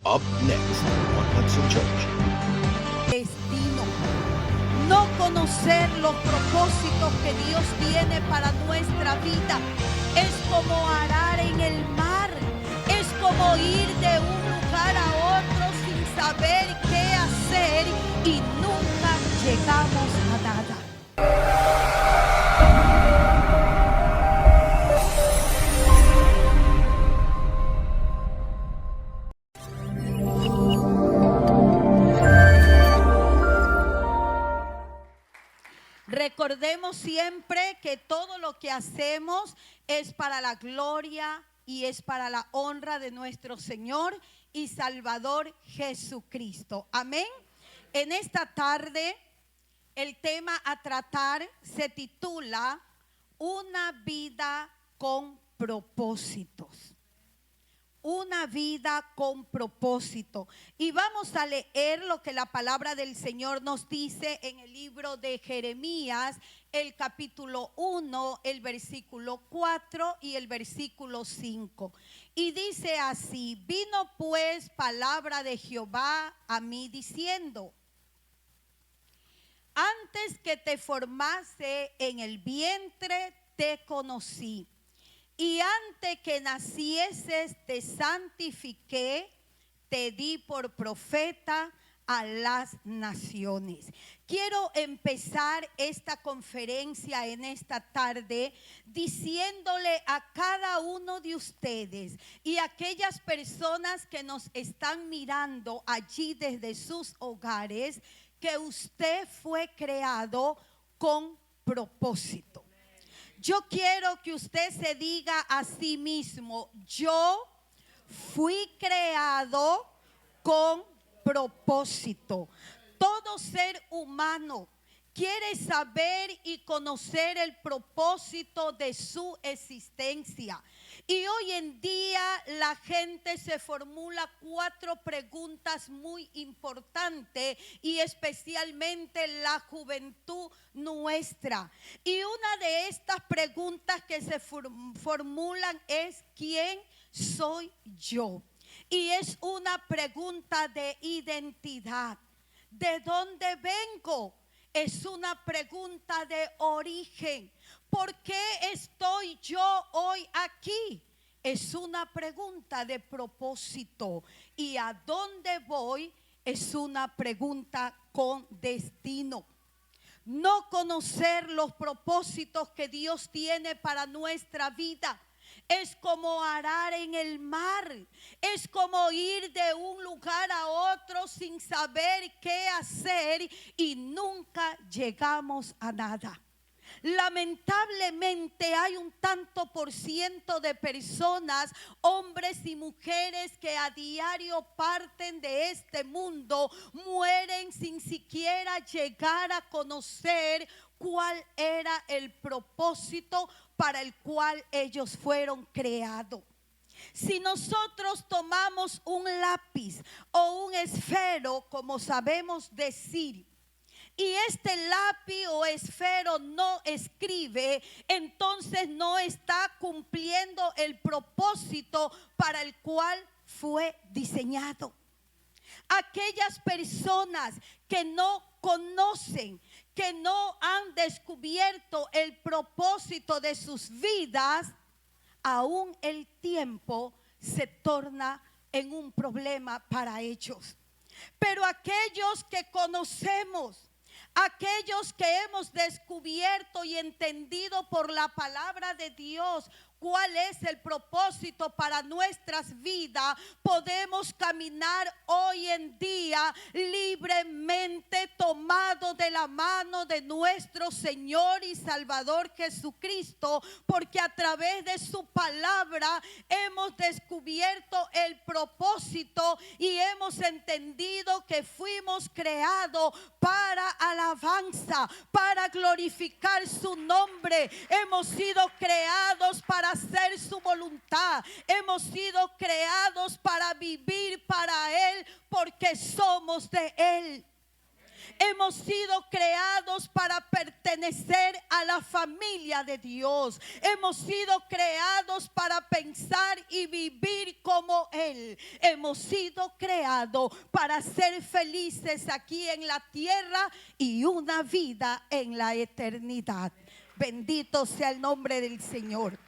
Up next on Hudson Church. Destino. No conocer los propósitos que Dios tiene para nuestra vida es como arar en el mar, es como ir de un lugar a otro sin saber qué hacer y nunca llegamos a nada. Recordemos siempre que todo lo que hacemos es para la gloria y es para la honra de nuestro Señor y Salvador Jesucristo. Amén. En esta tarde el tema a tratar se titula Una vida con propósitos. Una vida con propósito. Y vamos a leer lo que la palabra del Señor nos dice en el libro de Jeremías, el capítulo 1, el versículo 4 y el versículo 5. Y dice así: vino pues palabra de Jehová a mí diciendo: antes que te formase en el vientre te conocí. Y antes que nacieses te santifiqué, te di por profeta a las naciones. Quiero empezar esta conferencia en esta tarde diciéndole a cada uno de ustedes y a aquellas personas que nos están mirando allí desde sus hogares, que usted fue creado con propósito. Yo quiero que usted se diga a sí mismo: yo fui creado con propósito. Todo ser humano quiere saber y conocer el propósito de su existencia. Y hoy en día la gente se formula 4 preguntas muy importantes, y especialmente la juventud nuestra. Y una de estas preguntas que se formulan es: ¿quién soy yo? Y es una pregunta de identidad. ¿De dónde vengo? Es una pregunta de origen. ¿Por qué estoy yo hoy aquí? Es una pregunta de propósito. ¿Y a dónde voy? Es una pregunta con destino. No conocer los propósitos que Dios tiene para nuestra vida es como arar en el mar, es como ir de un lugar a otro sin saber qué hacer y nunca llegamos a nada. Lamentablemente hay un tanto por ciento de personas, hombres y mujeres, que a diario parten de este mundo, mueren sin siquiera llegar a conocer cuál era el propósito para el cual ellos fueron creados. Si nosotros tomamos un lápiz o un esfero, como sabemos decir, y este lápiz o esfero no escribe, entonces no está cumpliendo el propósito para el cual fue diseñado. Aquellas personas que no conocen, que no han descubierto el propósito de sus vidas, aún el tiempo se torna en un problema para ellos. Pero aquellos que conocemos, aquellos que hemos descubierto y entendido por la palabra de Dios cuál es el propósito para nuestras vidas, podemos caminar hoy en día libremente, tomados de la mano de nuestro Señor y Salvador Jesucristo, porque a través de su palabra hemos descubierto el propósito y hemos entendido que fuimos creados para alabanza, para glorificar su nombre. Hemos sido creados para hacer su voluntad. Hemos sido creados para vivir para Él, porque somos de Él. Hemos sido creados para pertenecer a la familia de Dios. Hemos sido creados para pensar y vivir como Él. Hemos sido creados para ser felices aquí en la tierra y una vida en la eternidad. Bendito sea el nombre del Señor.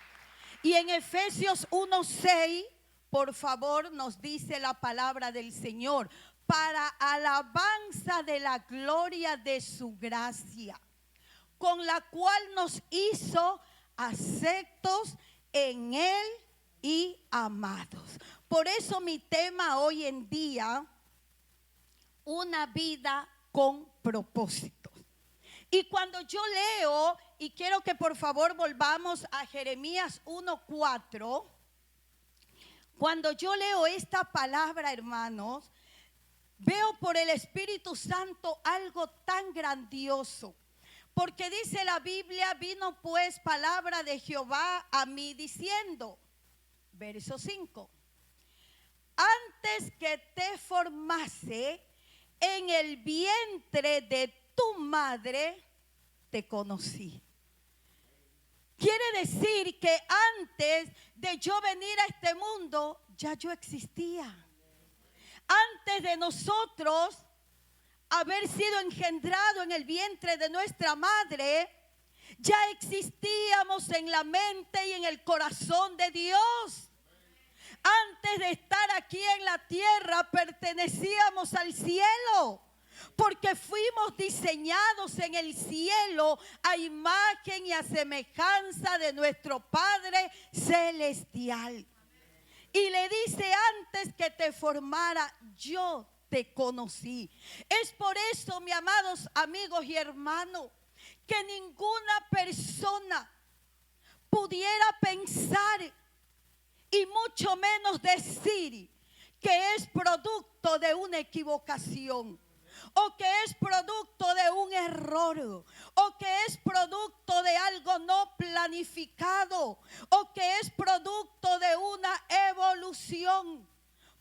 Y en Efesios 1:6, por favor, nos dice la palabra del Señor: para alabanza de la gloria de su gracia, con la cual nos hizo aceptos en Él y amados. Por eso mi tema hoy en día, una vida con propósito. Y cuando yo leo, y quiero que por favor volvamos a Jeremías 1:4, cuando yo leo esta palabra, hermanos, veo por el Espíritu Santo algo tan grandioso. Porque dice la Biblia: vino pues palabra de Jehová a mí diciendo, verso 5, antes que te formase en el vientre de tu madre, te conocí. Quiere decir que antes de yo venir a este mundo, ya yo existía. Antes de nosotros haber sido engendrado en el vientre de nuestra madre, ya existíamos en la mente y en el corazón de Dios. Antes de estar aquí en la tierra, pertenecíamos al cielo, porque fuimos diseñados en el cielo a imagen y a semejanza de nuestro Padre celestial. Y le dice: antes que te formara, yo te conocí. Es por eso, mis amados amigos y hermanos, que ninguna persona pudiera pensar, y mucho menos decir, que es producto de una equivocación, o que es producto de un error, o que es producto de algo no planificado, o que es producto de una evolución,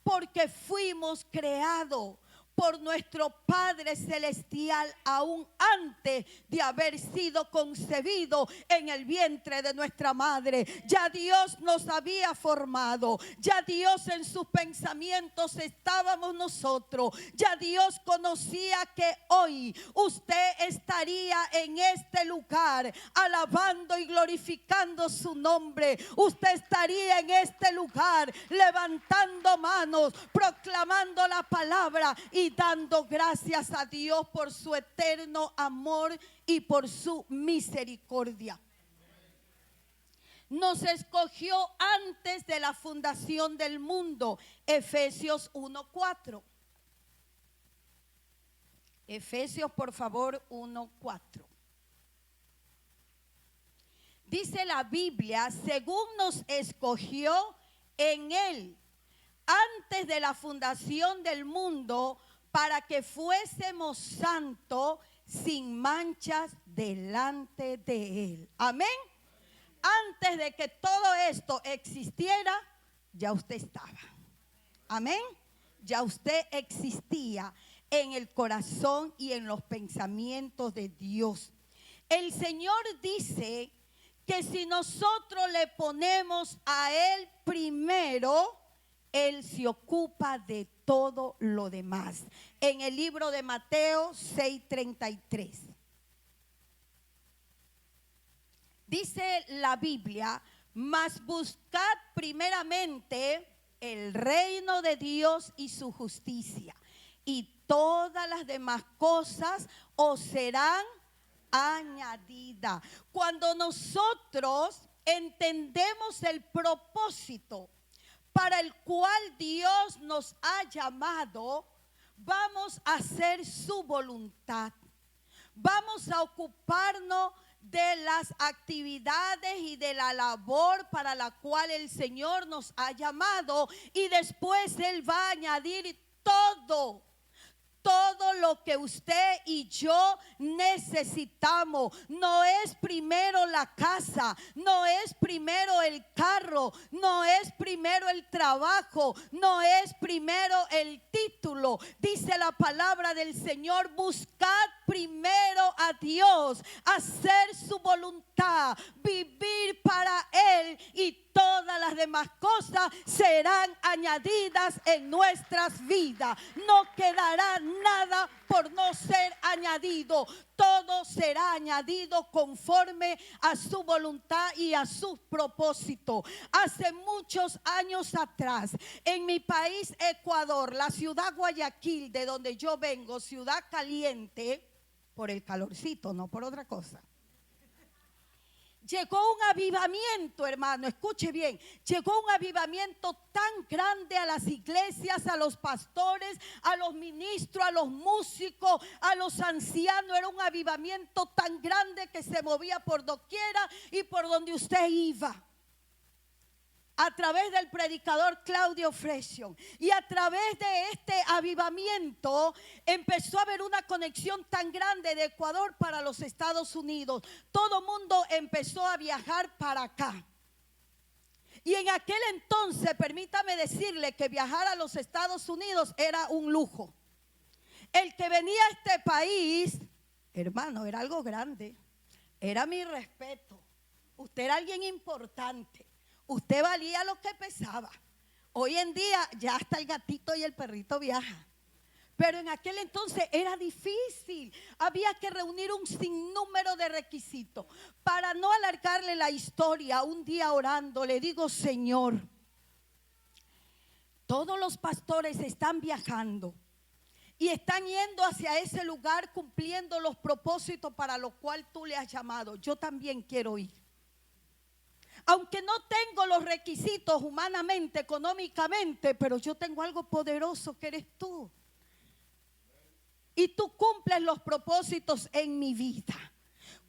porque fuimos creados por nuestro Padre Celestial aún antes de haber sido concebido en el vientre de nuestra madre. Ya Dios nos había formado, ya Dios en sus pensamientos estábamos nosotros, ya Dios conocía que hoy usted estaría en este lugar alabando y glorificando su nombre. Usted estaría en este lugar levantando manos, proclamando la palabra y dando gracias a Dios por su eterno amor y por su misericordia. Nos escogió antes de la fundación del mundo. Efesios 1:4. Efesios, por favor, 1:4. Dice la Biblia: según nos escogió en Él antes de la fundación del mundo, para que fuésemos santos sin manchas delante de Él. Amén. Antes de que todo esto existiera, ya usted estaba. Amén. Ya usted existía en el corazón y en los pensamientos de Dios. El Señor dice que si nosotros le ponemos a Él primero, Él se ocupa de todo lo demás. En el libro de Mateo 6:33. Dice la Biblia: mas buscad primeramente el reino de Dios y su justicia, y todas las demás cosas os serán añadidas. Cuando nosotros entendemos el propósito para el cual Dios nos ha llamado, vamos a hacer su voluntad. Vamos a ocuparnos de las actividades y de la labor para la cual el Señor nos ha llamado, y después Él va a añadir todo todo lo que usted y yo necesitamos. No es primero la casa, no es primero el carro, no es primero el trabajo, no es primero el título. Dice la palabra del Señor: buscad primero a Dios, hacer su voluntad, vivir para Él, y todas las demás cosas serán añadidas en nuestras vidas. No quedará nada por no ser añadido. Todo será añadido conforme a su voluntad y a sus propósitos. Hace muchos años atrás, en mi país, Ecuador, la ciudad Guayaquil, de donde yo vengo, ciudad caliente, por el calorcito, no por otra cosa. Llegó un avivamiento, hermano, escuche bien. Llegó un avivamiento tan grande a las iglesias, a los pastores, a los ministros, a los músicos, a los ancianos. Era un avivamiento tan grande que se movía por doquiera y por donde usted iba. A través del predicador Claudio Fresion, y a través de este avivamiento empezó a haber una conexión tan grande de Ecuador para los Estados Unidos. Todo mundo empezó a viajar para acá. Y en aquel entonces, permítame decirle que viajar a los Estados Unidos era un lujo. El que venía a este país, hermano, era algo grande. Era mi respeto. Usted era alguien importante. Usted valía lo que pesaba. Hoy en día ya hasta el gatito y el perrito viajan. Pero en aquel entonces era difícil. Había que reunir un sinnúmero de requisitos. Para no alargarle la historia, un día orando le digo: Señor, todos los pastores están viajando y están yendo hacia ese lugar cumpliendo los propósitos para los cuales tú le has llamado. Yo también quiero ir. Aunque no tengo los requisitos humanamente, económicamente, pero yo tengo algo poderoso que eres tú. Y tú cumples los propósitos en mi vida.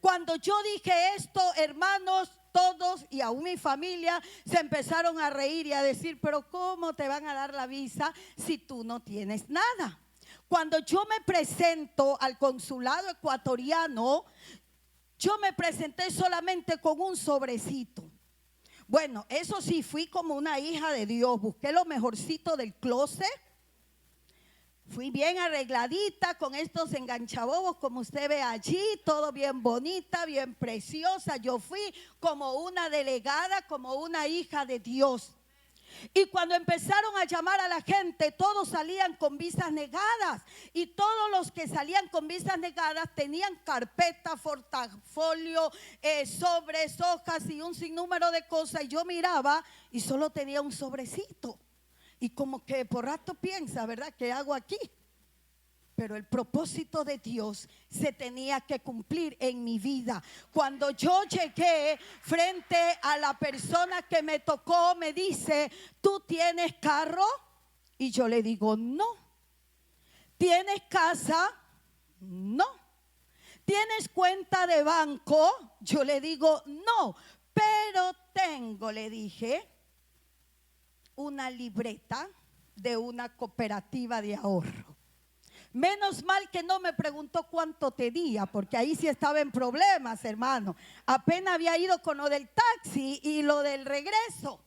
Cuando yo dije esto, hermanos, todos y aún mi familia se empezaron a reír y a decir: pero ¿cómo te van a dar la visa si tú no tienes nada? Cuando yo me presento al consulado ecuatoriano, yo me presenté solamente con un sobrecito. Bueno, eso sí, fui como una hija de Dios. Busqué lo mejorcito del closet. Fui bien arregladita con estos enganchabobos como usted ve allí. Todo bien bonita, bien preciosa. Yo fui como una delegada, como una hija de Dios. Y cuando empezaron a llamar a la gente, todos salían con visas negadas. Y todos los que salían con visas negadas tenían carpeta, portafolio, sobres, hojas y un sinnúmero de cosas. Y yo miraba y solo tenía un sobrecito. Y como que por rato piensa, ¿verdad? ¿Qué hago aquí? Pero el propósito de Dios se tenía que cumplir en mi vida. Cuando yo llegué frente a la persona que me tocó, me dice: ¿tú tienes carro? Y yo le digo: no. ¿Tienes casa? No. ¿Tienes cuenta de banco? Yo le digo: no. Pero tengo, le dije, una libreta de una cooperativa de ahorro. Menos mal que no me preguntó cuánto tenía, porque ahí sí estaba en problemas, hermano. Apenas había ido con lo del taxi y lo del regreso.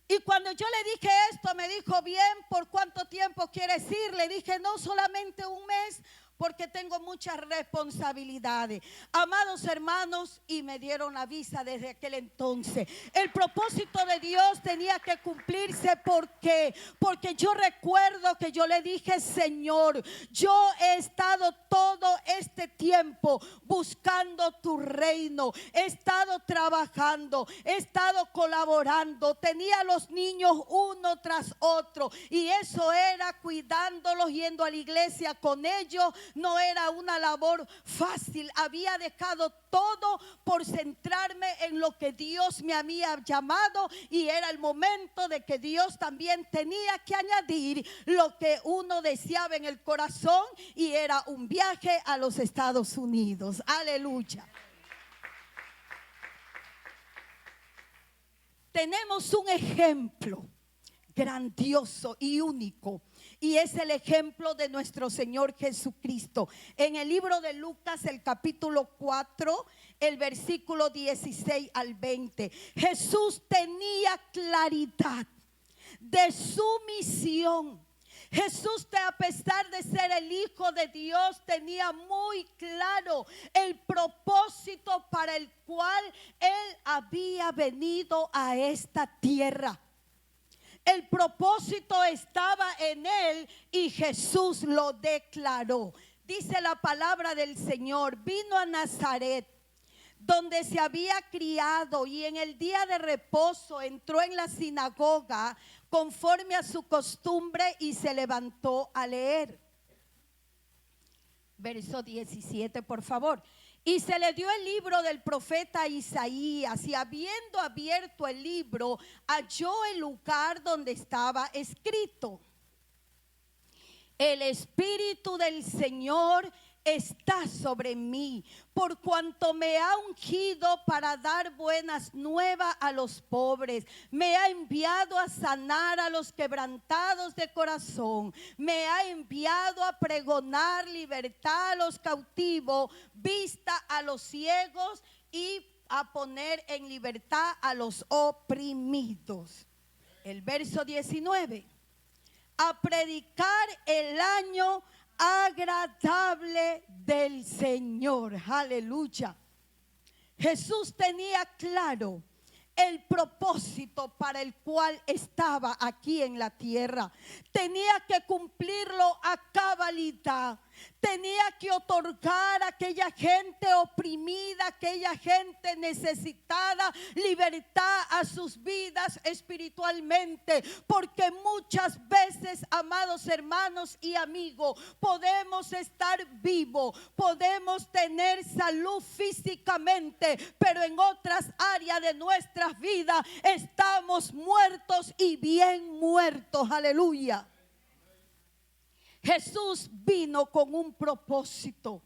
Y cuando yo le dije esto, me dijo: bien, ¿por cuánto tiempo quieres ir? Le dije: no, solamente un mes, porque tengo muchas responsabilidades. Amados hermanos, y me dieron la visa desde aquel entonces. El propósito de Dios tenía que cumplirse. ¿Por qué? Porque yo recuerdo que yo le dije: Señor, yo he estado todo este tiempo buscando tu reino. He estado trabajando, he estado colaborando. Tenía a los niños uno tras otro. Y eso era cuidándolos, yendo a la iglesia con ellos. No era una labor fácil. Había dejado todo por centrarme en lo que Dios me había llamado, y era el momento de que Dios también tenía que añadir lo que uno deseaba en el corazón, y era un viaje a los Estados Unidos. Aleluya. Tenemos un ejemplo grandioso y único. Y es el ejemplo de nuestro Señor Jesucristo. En el libro de Lucas, el capítulo 4, el versículo 16 al 20. Jesús tenía claridad de su misión. Jesús, a pesar de ser el Hijo de Dios, tenía muy claro el propósito para el cual Él había venido a esta tierra. El propósito estaba en Él y Jesús lo declaró. Dice la palabra del Señor: vino a Nazaret, donde se había criado, y en el día de reposo entró en la sinagoga conforme a su costumbre y se levantó a leer. Verso 17, por favor. Y se le dio el libro del profeta Isaías, y habiendo abierto el libro, halló el lugar donde estaba escrito: el Espíritu del Señor está sobre mí, por cuanto me ha ungido para dar buenas nuevas a los pobres. Me ha enviado a sanar a los quebrantados de corazón. Me ha enviado a pregonar libertad a los cautivos, vista a los ciegos, y a poner en libertad a los oprimidos. El verso 19: a predicar el año agradable del Señor. Aleluya. Jesús tenía claro el propósito para el cual estaba aquí en la tierra. Tenía que cumplirlo a cabalidad. Tenía que otorgar a aquella gente oprimida, aquella gente necesitada, libertad a sus vidas espiritualmente. Porque muchas veces, amados hermanos y amigos, podemos estar vivos, podemos tener salud físicamente, pero en otras áreas de nuestras vidas estamos muertos y bien muertos. Aleluya. Jesús vino con un propósito: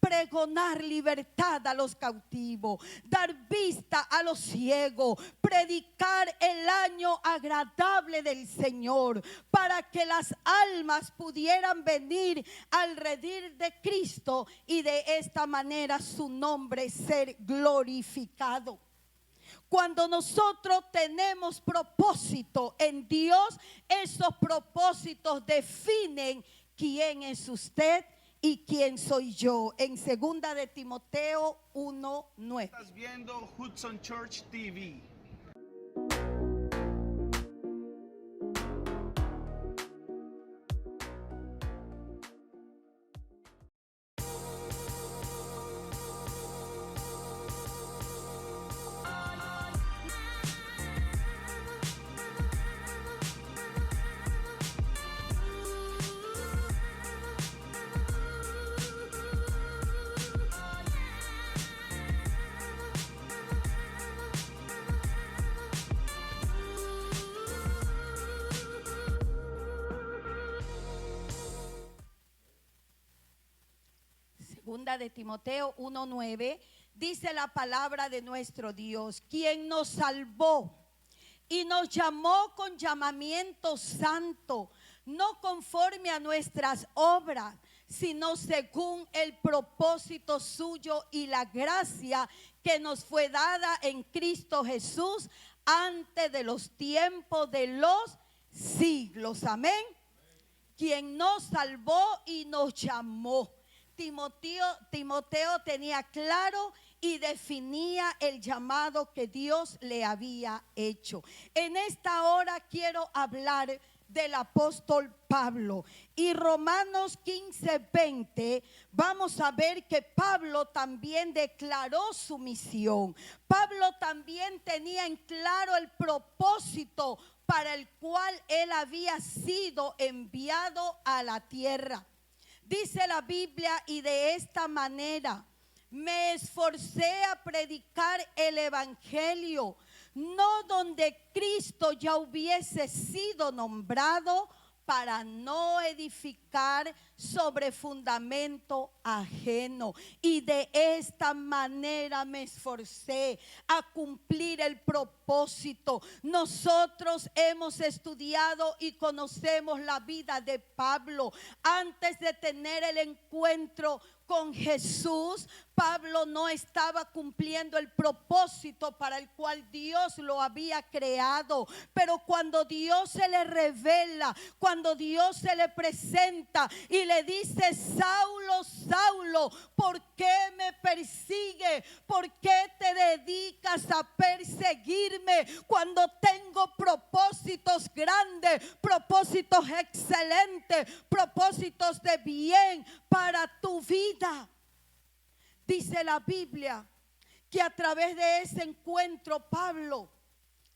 pregonar libertad a los cautivos, dar vista a los ciegos, predicar el año agradable del Señor, para que las almas pudieran venir al redil de Cristo y de esta manera su nombre ser glorificado. Cuando nosotros tenemos propósito en Dios, esos propósitos definen quién es usted y quién soy yo. En 2 de Timoteo 1:9. Estás viendo Hudson Church TV. Segunda de Timoteo 1:9 dice la palabra de nuestro Dios: quien nos salvó y nos llamó con llamamiento santo, no conforme a nuestras obras, sino según el propósito suyo y la gracia que nos fue dada en Cristo Jesús antes de los tiempos de los siglos. Amén. Quien nos salvó y nos llamó. Timoteo tenía claro y definía el llamado que Dios le había hecho. En esta hora quiero hablar del apóstol Pablo, y Romanos 15:20 vamos a ver que Pablo también declaró su misión. Pablo también tenía en claro el propósito para el cual él había sido enviado a la tierra. Dice la Biblia: y de esta manera me esforcé a predicar el evangelio, no donde Cristo ya hubiese sido nombrado, para no edificar sobre fundamento ajeno. Y de esta manera me esforcé a cumplir el propósito. Nosotros hemos estudiado y conocemos la vida de Pablo. Antes de tener el encuentro con Jesús, Pablo no estaba cumpliendo el propósito para el cual Dios lo había creado. Pero cuando Dios se le revela, cuando Dios se le presenta y le dice: Saulo, Saulo, ¿por qué me persigue? ¿Por qué te dedicas a perseguirme cuando tengo propósitos grandes, propósitos excelentes, propósitos de bien para tu vida? Dice la Biblia que a través de ese encuentro Pablo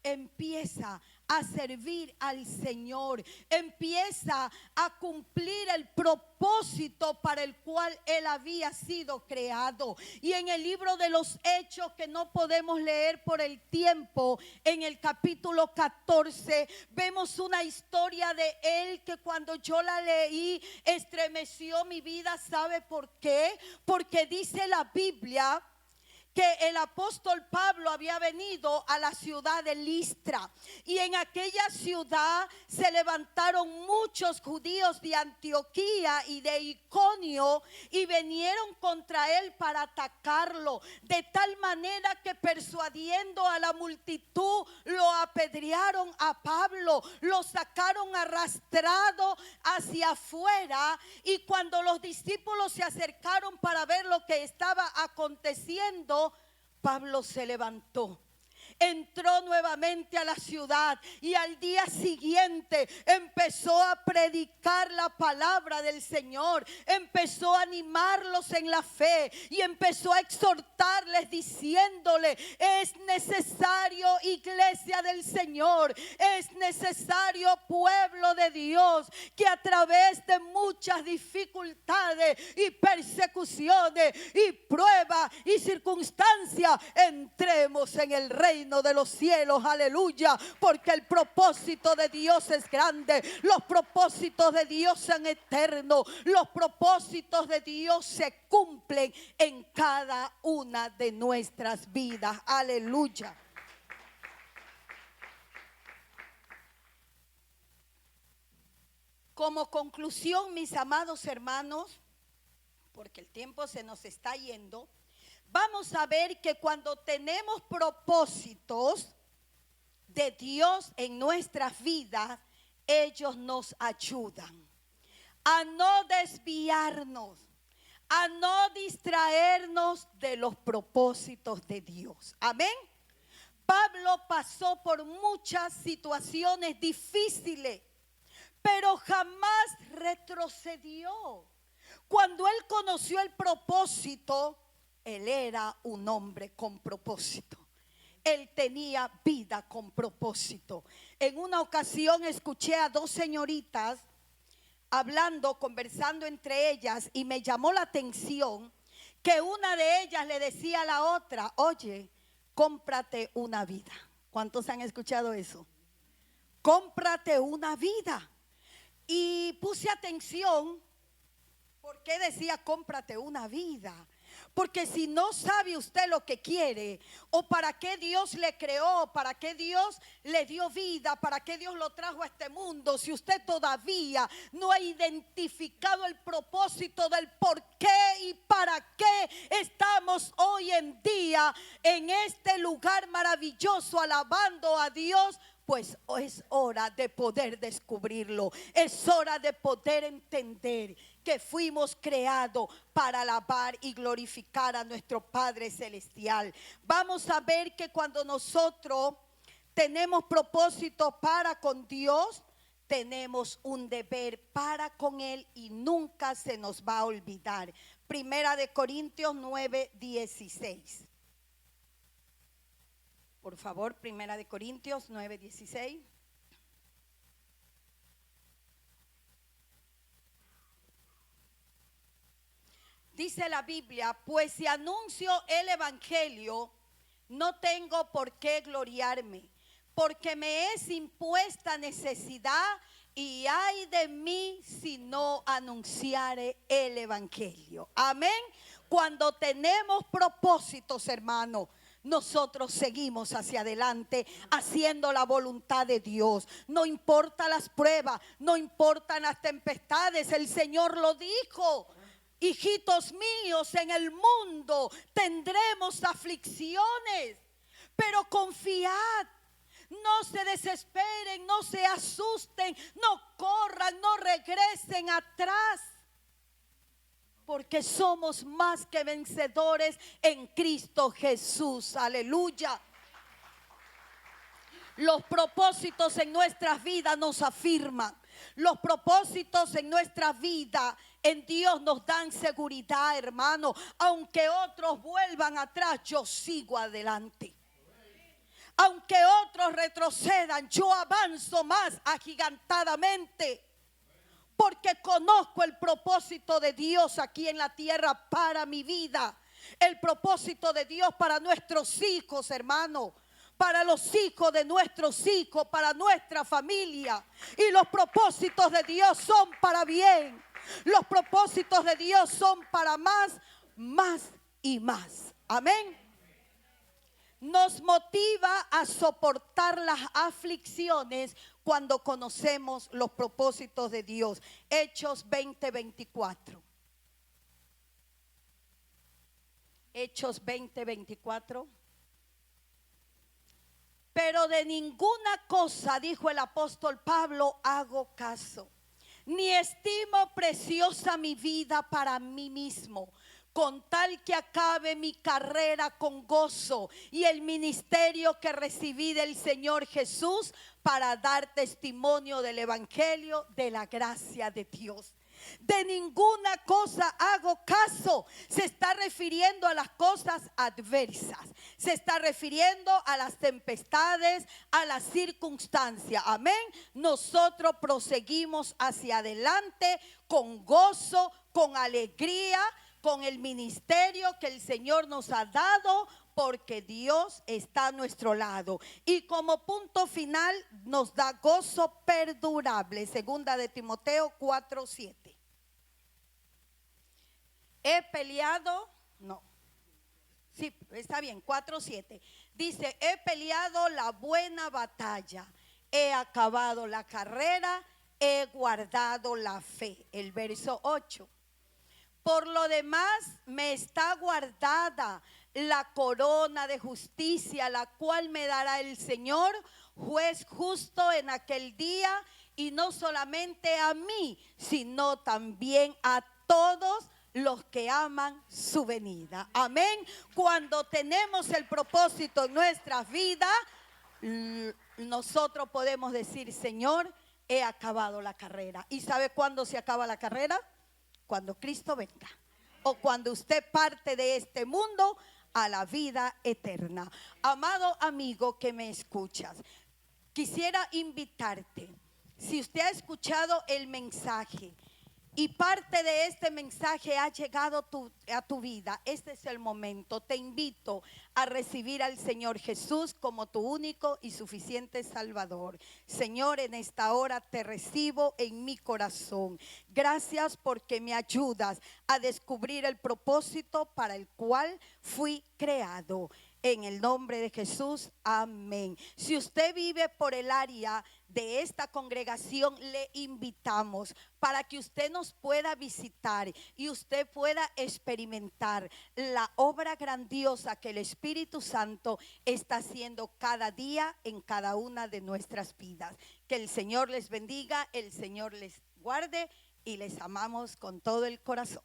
empieza a servir al Señor, empieza a cumplir el propósito para el cual él había sido creado. Y en el libro de los Hechos, que no podemos leer por el tiempo, en el capítulo 14 vemos una historia de él que cuando yo la leí estremeció mi vida. ¿Sabe por qué? Porque dice la Biblia que el apóstol Pablo había venido a la ciudad de Listra, y en aquella ciudad se levantaron muchos judíos de Antioquía y de Iconio y vinieron contra él para atacarlo, de tal manera que persuadiendo a la multitud lo apedrearon a Pablo, lo sacaron arrastrado hacia afuera. Y cuando los discípulos se acercaron para ver lo que estaba aconteciendo, Pablo se levantó, entró nuevamente a la ciudad y al día siguiente empezó a predicar la palabra del Señor, empezó a animarlos en la fe y empezó a exhortarles diciéndole: es necesario, iglesia del Señor, es necesario, pueblo de Dios, que a través de muchas dificultades y persecuciones y pruebas y circunstancias entremos en el reino de los cielos. Aleluya, porque el propósito de Dios es grande, los propósitos de Dios son eternos, los propósitos de Dios se cumplen en cada una de nuestras vidas. Aleluya. Como conclusión, mis amados hermanos, porque el tiempo se nos está yendo, vamos a ver que cuando tenemos propósitos de Dios en nuestras vidas, ellos nos ayudan a no desviarnos, a no distraernos de los propósitos de Dios. Amén. Pablo pasó por muchas situaciones difíciles, pero jamás retrocedió. Cuando él conoció el propósito, él era un hombre con propósito. Él tenía vida con propósito. En una ocasión escuché a dos señoritas hablando, conversando entre ellas, y me llamó la atención que una de ellas le decía a la otra: oye, cómprate una vida. ¿Cuántos han escuchado eso? Cómprate una vida. Y puse atención, ¿por qué decía cómprate una vida? Porque si no sabe usted lo que quiere, o para qué Dios le creó, para qué Dios le dio vida, para qué Dios lo trajo a este mundo, si usted todavía no ha identificado el propósito del por qué y para qué estamos hoy en día en este lugar maravilloso alabando a Dios, pues es hora de poder descubrirlo. Es hora de poder entender que fuimos creados para alabar y glorificar a nuestro Padre Celestial. Vamos a ver que cuando nosotros tenemos propósito para con Dios, tenemos un deber para con Él y nunca se nos va a olvidar. Primera de Corintios 9:16. Por favor, Primera de Corintios 9:16. Dice la Biblia: pues si anuncio el evangelio, no tengo por qué gloriarme, porque me es impuesta necesidad y ay de mí si no anunciare el evangelio. Amén. Cuando tenemos propósitos, hermano, nosotros seguimos hacia adelante haciendo la voluntad de Dios. No importa las pruebas, no importan las tempestades, el Señor lo dijo. Hijitos míos, en el mundo tendremos aflicciones, pero confiad. No se desesperen, no se asusten, no corran, no regresen atrás. Porque somos más que vencedores en Cristo Jesús. Aleluya. Los propósitos en nuestras vidas nos afirman. Los propósitos en nuestra vida en Dios nos dan seguridad, hermano. Aunque otros vuelvan atrás, yo sigo adelante. Aunque otros retrocedan, yo avanzo más agigantadamente. Porque conozco el propósito de Dios aquí en la tierra para mi vida. El propósito de Dios para nuestros hijos, hermano. Para los hijos de nuestros hijos, para nuestra familia. Y los propósitos de Dios son para bien. Los propósitos de Dios son para más, más y más. Amén. Nos motiva a soportar las aflicciones cuando conocemos los propósitos de Dios. Hechos 20:24. Hechos 20:24. Pero de ninguna cosa, dijo el apóstol Pablo, hago caso, ni estimo preciosa mi vida para mí mismo, con tal que acabe mi carrera con gozo y el ministerio que recibí del Señor Jesús para dar testimonio del evangelio de la gracia de Dios. De ninguna cosa hago caso. Se está refiriendo a las cosas adversas. Se está refiriendo a las tempestades, a las circunstancias. Amén. Nosotros proseguimos hacia adelante con gozo, con alegría, con el ministerio que el Señor nos ha dado, porque Dios está a nuestro lado. Y como punto final nos da gozo perdurable. Segunda de Timoteo 4:7. He peleado, no, sí, está bien, 4:7. Dice, he peleado la buena batalla, he acabado la carrera, he guardado la fe. El verso 8. Por lo demás me está guardada la corona de justicia, la cual me dará el Señor, juez justo en aquel día, y no solamente a mí, sino también a todos los que aman su venida. Amén. Cuando tenemos el propósito en nuestras vidas, nosotros podemos decir, Señor, he acabado la carrera. ¿Y sabe cuándo se acaba la carrera? Cuando Cristo venga, o cuando usted parte de este mundo a la vida eterna. Amado amigo que me escuchas, quisiera invitarte, si usted ha escuchado el mensaje y parte de este mensaje ha llegado a tu vida, este es el momento. Te invito a recibir al Señor Jesús como tu único y suficiente Salvador. Señor, en esta hora te recibo en mi corazón. Gracias porque me ayudas a descubrir el propósito para el cual fui creado. En el nombre de Jesús, amén. Si usted vive por el área de esta congregación, le invitamos para que usted nos pueda visitar y usted pueda experimentar la obra grandiosa que el Espíritu Santo está haciendo cada día en cada una de nuestras vidas. Que el Señor les bendiga, el Señor les guarde y les amamos con todo el corazón.